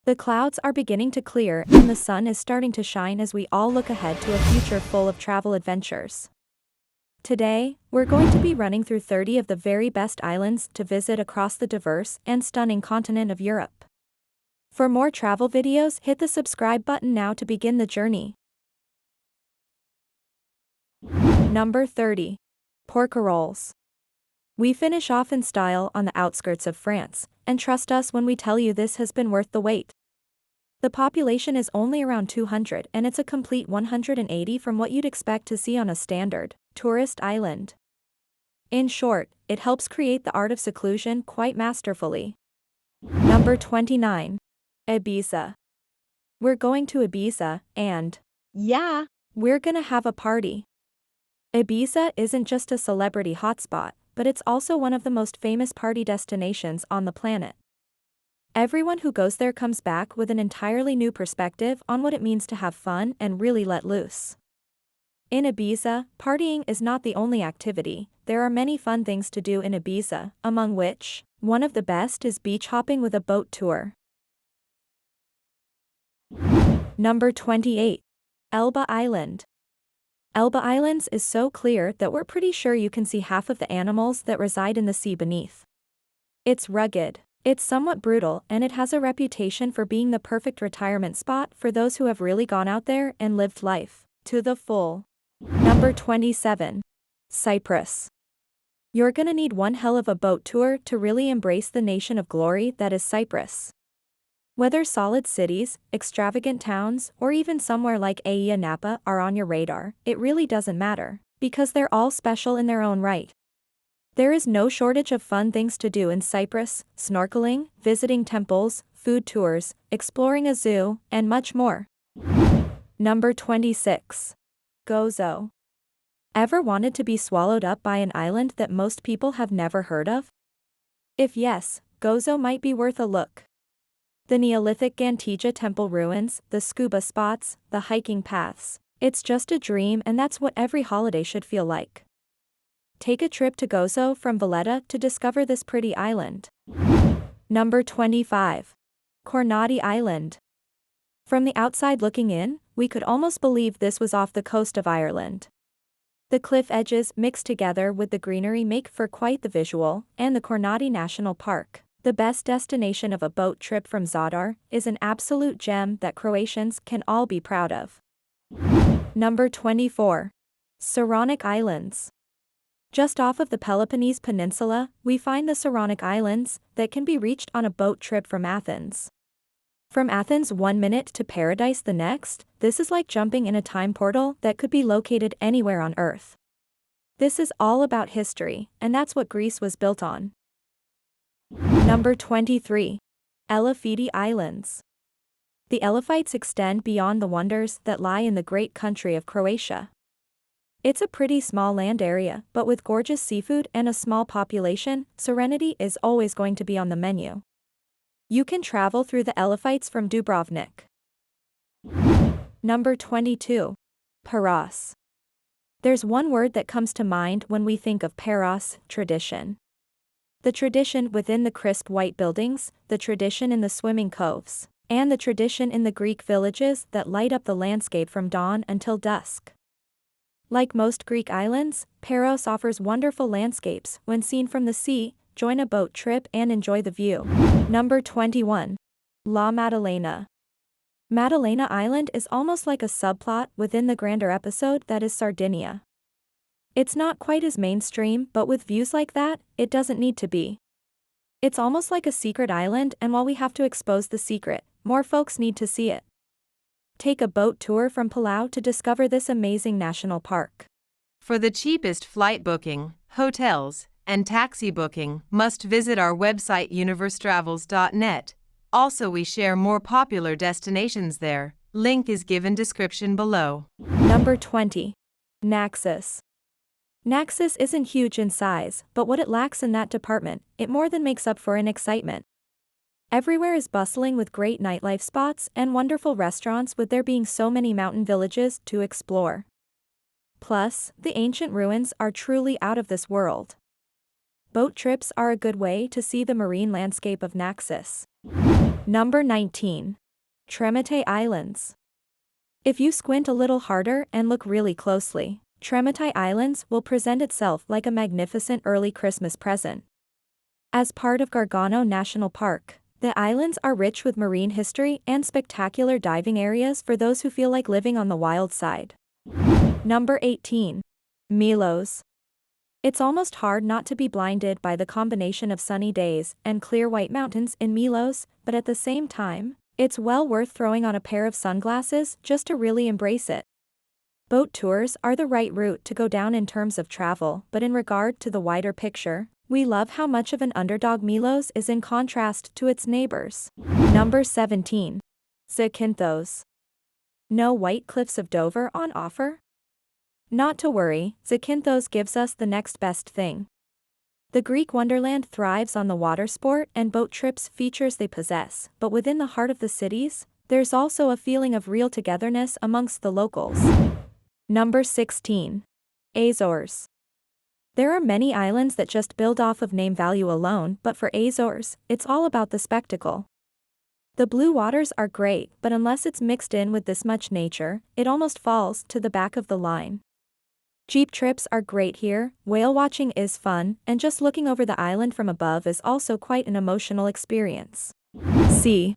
The clouds are beginning to clear and the sun is starting to shine as we all look ahead to a future full of travel adventures. Today, we're going to be running through 30 of the very best islands to visit across the diverse and stunning continent of Europe. For more travel videos, hit the subscribe button now to begin the journey. Number 30. Porquerolles. We finish off in style on the outskirts of France, and trust us when we tell you this has been worth the wait. The population is only around 200 and it's a complete 180 from what you'd expect to see on a standard tourist island. In short, it helps create the art of seclusion quite masterfully. Number 29. Ibiza. We're going to Ibiza, and yeah, we're gonna have a party. Ibiza isn't just a celebrity hotspot, but it's also one of the most famous party destinations on the planet. Everyone who goes there comes back with an entirely new perspective on what it means to have fun and really let loose. In Ibiza, partying is not the only activity. There are many fun things to do in Ibiza, among which, one of the best is beach hopping with a boat tour. Number 28. Elba Island. Elba Islands is so clear that we're pretty sure you can see half of the animals that reside in the sea beneath. It's rugged, it's somewhat brutal, and it has a reputation for being the perfect retirement spot for those who have really gone out there and lived life to the full. Number 27. Cyprus. You're gonna need one hell of a boat tour to really embrace the nation of glory that is Cyprus. Whether solid cities, extravagant towns, or even somewhere like Ayia Napa are on your radar, it really doesn't matter, because they're all special in their own right. There is no shortage of fun things to do in Cyprus: snorkeling, visiting temples, food tours, exploring a zoo, and much more. Number 26. Gozo. Ever wanted to be swallowed up by an island that most people have never heard of? If yes, Gozo might be worth a look. The Neolithic Gantija temple ruins, the scuba spots, the hiking paths. It's just a dream, and that's what every holiday should feel like. Take a trip to Gozo from Valletta to discover this pretty island. Number 25. Cornati Island. From the outside looking in, we could almost believe this was off the coast of Ireland. The cliff edges mixed together with the greenery make for quite the visual, and the Cornati National Park, the best destination of a boat trip from Zadar, is an absolute gem that Croatians can all be proud of. Number 24. Saronic Islands. Just off of the Peloponnese Peninsula, we find the Saronic Islands that can be reached on a boat trip from Athens. From Athens 1 minute to paradise the next, this is like jumping in a time portal that could be located anywhere on Earth. This is all about history, and that's what Greece was built on. Number 23. Elefiti Islands. The Elaphites extend beyond the wonders that lie in the great country of Croatia. It's a pretty small land area, but with gorgeous seafood and a small population, serenity is always going to be on the menu. You can travel through the Elaphites from Dubrovnik. Number 22. Paros. There's one word that comes to mind when we think of Paros: tradition. The tradition within the crisp white buildings, the tradition in the swimming coves, and the tradition in the Greek villages that light up the landscape from dawn until dusk. Like most Greek islands, Paros offers wonderful landscapes when seen from the sea. Join a boat trip and enjoy the view. Number 21. La Maddalena. Maddalena Island is almost like a subplot within the grander episode that is Sardinia. It's not quite as mainstream, but with views like that, it doesn't need to be. It's almost like a secret island, and while we have to expose the secret, more folks need to see it. Take a boat tour from Palau to discover this amazing national park. For the cheapest flight booking, hotels, and taxi booking, must visit our website universetravels.net. Also, we share more popular destinations there. Link is given description below. Number 20. Naxos. Naxos isn't huge in size, but what it lacks in that department, it more than makes up for in excitement. Everywhere is bustling with great nightlife spots and wonderful restaurants, with there being so many mountain villages to explore. Plus, the ancient ruins are truly out of this world. Boat trips are a good way to see the marine landscape of Naxos. Number 19. Tremete Islands. If you squint a little harder and look really closely, Tremete Islands will present itself like a magnificent early Christmas present. As part of Gargano National Park, the islands are rich with marine history and spectacular diving areas for those who feel like living on the wild side. Number 18. Milos. It's almost hard not to be blinded by the combination of sunny days and clear white mountains in Milos, but at the same time, it's well worth throwing on a pair of sunglasses just to really embrace it. Boat tours are the right route to go down in terms of travel, but in regard to the wider picture, we love how much of an underdog Milos is in contrast to its neighbors. Number 17. Zakynthos. No White Cliffs of Dover on offer? Not to worry, Zakynthos gives us the next best thing. The Greek wonderland thrives on the water sport and boat trips features they possess, but within the heart of the cities, there's also a feeling of real togetherness amongst the locals. Number 16. Azores. There are many islands that just build off of name value alone, but for Azores, it's all about the spectacle. The blue waters are great, but unless it's mixed in with this much nature, it almost falls to the back of the line. Jeep trips are great here, whale watching is fun, and just looking over the island from above is also quite an emotional experience. See.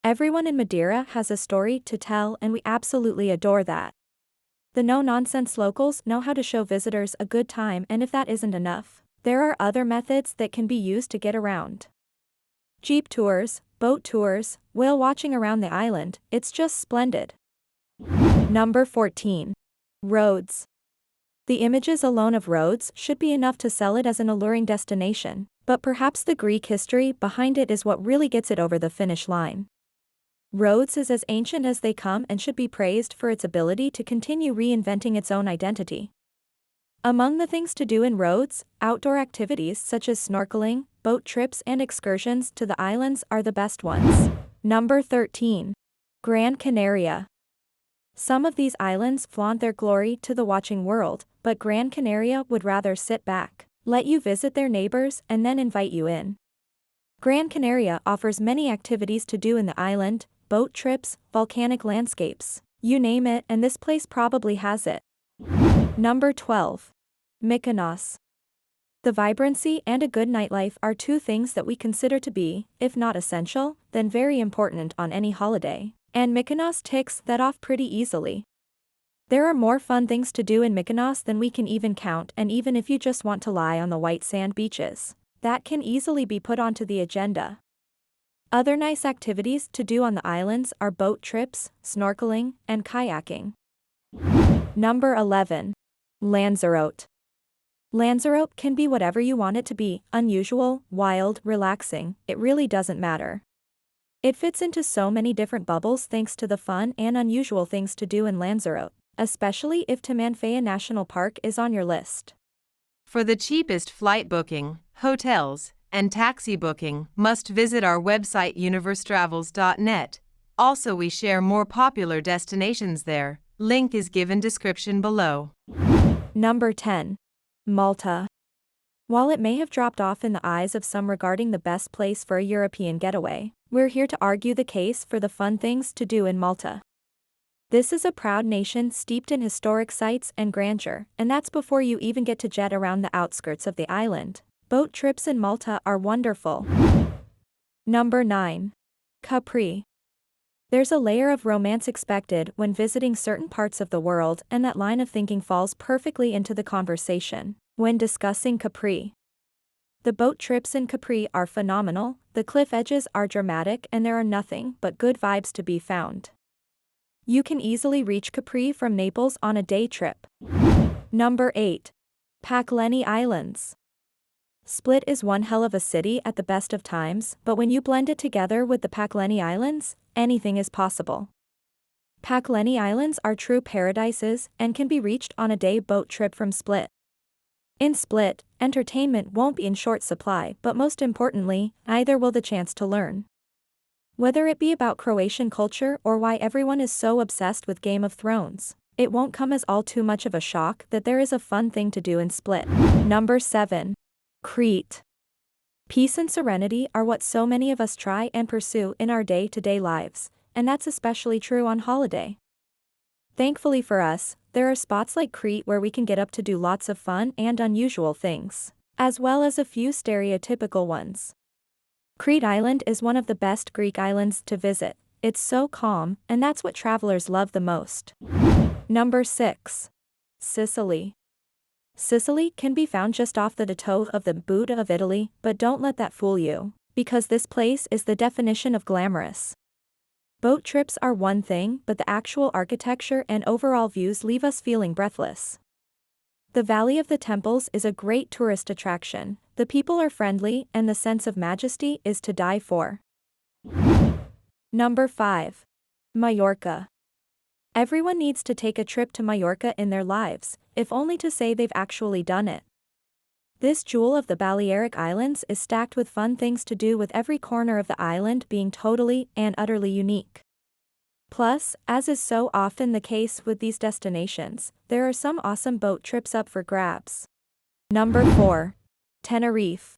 Everyone in Madeira has a story to tell, and we absolutely adore that. The no-nonsense locals know how to show visitors a good time, and if that isn't enough, there are other methods that can be used to get around. Jeep tours, boat tours, whale watching around the island, it's just splendid. Number 14. Rhodes. The images alone of Rhodes should be enough to sell it as an alluring destination, but perhaps the Greek history behind it is what really gets it over the finish line. Rhodes is as ancient as they come and should be praised for its ability to continue reinventing its own identity. Among the things to do in Rhodes, outdoor activities such as snorkeling, boat trips and excursions to the islands are the best ones. Number 13. Gran Canaria. Some of these islands flaunt their glory to the watching world, but Gran Canaria would rather sit back, let you visit their neighbors and then invite you in. Gran Canaria offers many activities to do in the island, boat trips, volcanic landscapes, you name it, and this place probably has it. Number 12. Mykonos. The vibrancy and a good nightlife are two things that we consider to be, if not essential, then very important on any holiday, and Mykonos ticks that off pretty easily. There are more fun things to do in Mykonos than we can even count, and even if you just want to lie on the white sand beaches, that can easily be put onto the agenda. Other nice activities to do on the islands are boat trips, snorkeling, and kayaking. Number 11. Lanzarote. Lanzarote can be whatever you want it to be, unusual, wild, relaxing, it really doesn't matter. It fits into so many different bubbles thanks to the fun and unusual things to do in Lanzarote, especially if Tamanfaya National Park is on your list. For the cheapest flight booking, hotels, and taxi booking, must visit our website universetravels.net. Also, we share more popular destinations there. Link is given description below. Number 10. Malta. While it may have dropped off in the eyes of some regarding the best place for a European getaway, we're here to argue the case for the fun things to do in Malta. This is a proud nation steeped in historic sites and grandeur, and that's before you even get to jet around the outskirts of the island. Boat trips in Malta are wonderful. Number 9. Capri. There's a layer of romance expected when visiting certain parts of the world, and that line of thinking falls perfectly into the conversation when discussing Capri. The boat trips in Capri are phenomenal, the cliff edges are dramatic, and there are nothing but good vibes to be found. You can easily reach Capri from Naples on a day trip. Number 8. Pakleni Islands. Split is one hell of a city at the best of times, but when you blend it together with the Pakleni Islands, anything is possible. Pakleni Islands are true paradises and can be reached on a day boat trip from Split. In Split, entertainment won't be in short supply, but most importantly, neither will the chance to learn. Whether it be about Croatian culture or why everyone is so obsessed with Game of Thrones, it won't come as all too much of a shock that there is a fun thing to do in Split. Number 7. Crete. Peace and serenity are what so many of us try and pursue in our day-to-day lives, and that's especially true on holiday. Thankfully for us, there are spots like Crete where we can get up to do lots of fun and unusual things, as well as a few stereotypical ones. Crete Island is one of the best Greek islands to visit. It's so calm, and that's what travelers love the most. Number 6. Sicily. Sicily can be found just off the toe of the boot of Italy, but don't let that fool you, because this place is the definition of glamorous. Boat trips are one thing, but the actual architecture and overall views leave us feeling breathless. The Valley of the Temples is a great tourist attraction, the people are friendly, and the sense of majesty is to die for. Number 5. Majorca. Everyone needs to take a trip to Majorca in their lives, if only to say they've actually done it. This jewel of the Balearic Islands is stacked with fun things to do, with every corner of the island being totally and utterly unique. Plus, as is so often the case with these destinations, there are some awesome boat trips up for grabs. Number 4. Tenerife.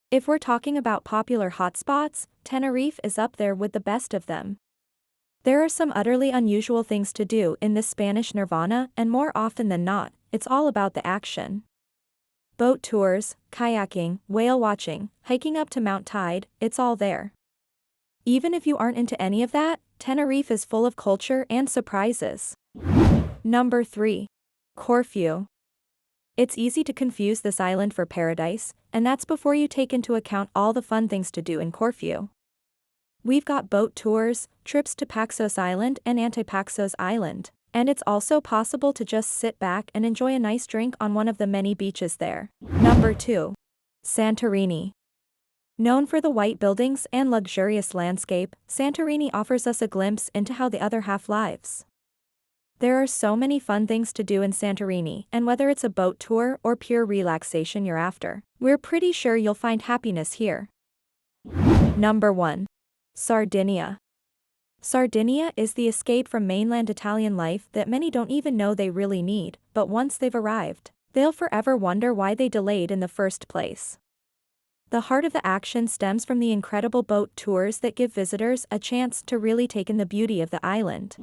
If we're talking about popular hotspots, Tenerife is up there with the best of them. There are some utterly unusual things to do in this Spanish nirvana, and more often than not, it's all about the action. Boat tours, kayaking, whale watching, hiking up to Mount Tide, it's all there. Even if you aren't into any of that, Tenerife is full of culture and surprises. Number 3. Corfu. It's easy to confuse this island for paradise, and that's before you take into account all the fun things to do in Corfu. We've got boat tours, trips to Paxos Island and Antipaxos Island, and it's also possible to just sit back and enjoy a nice drink on one of the many beaches there. Number 2. Santorini. Known for the white buildings and luxurious landscape, Santorini offers us a glimpse into how the other half lives. There are so many fun things to do in Santorini, and whether it's a boat tour or pure relaxation you're after, we're pretty sure you'll find happiness here. Number 1. Sardinia. Sardinia is the escape from mainland Italian life that many don't even know they really need, but once they've arrived, they'll forever wonder why they delayed in the first place. The heart of the action stems from the incredible boat tours that give visitors a chance to really take in the beauty of the island.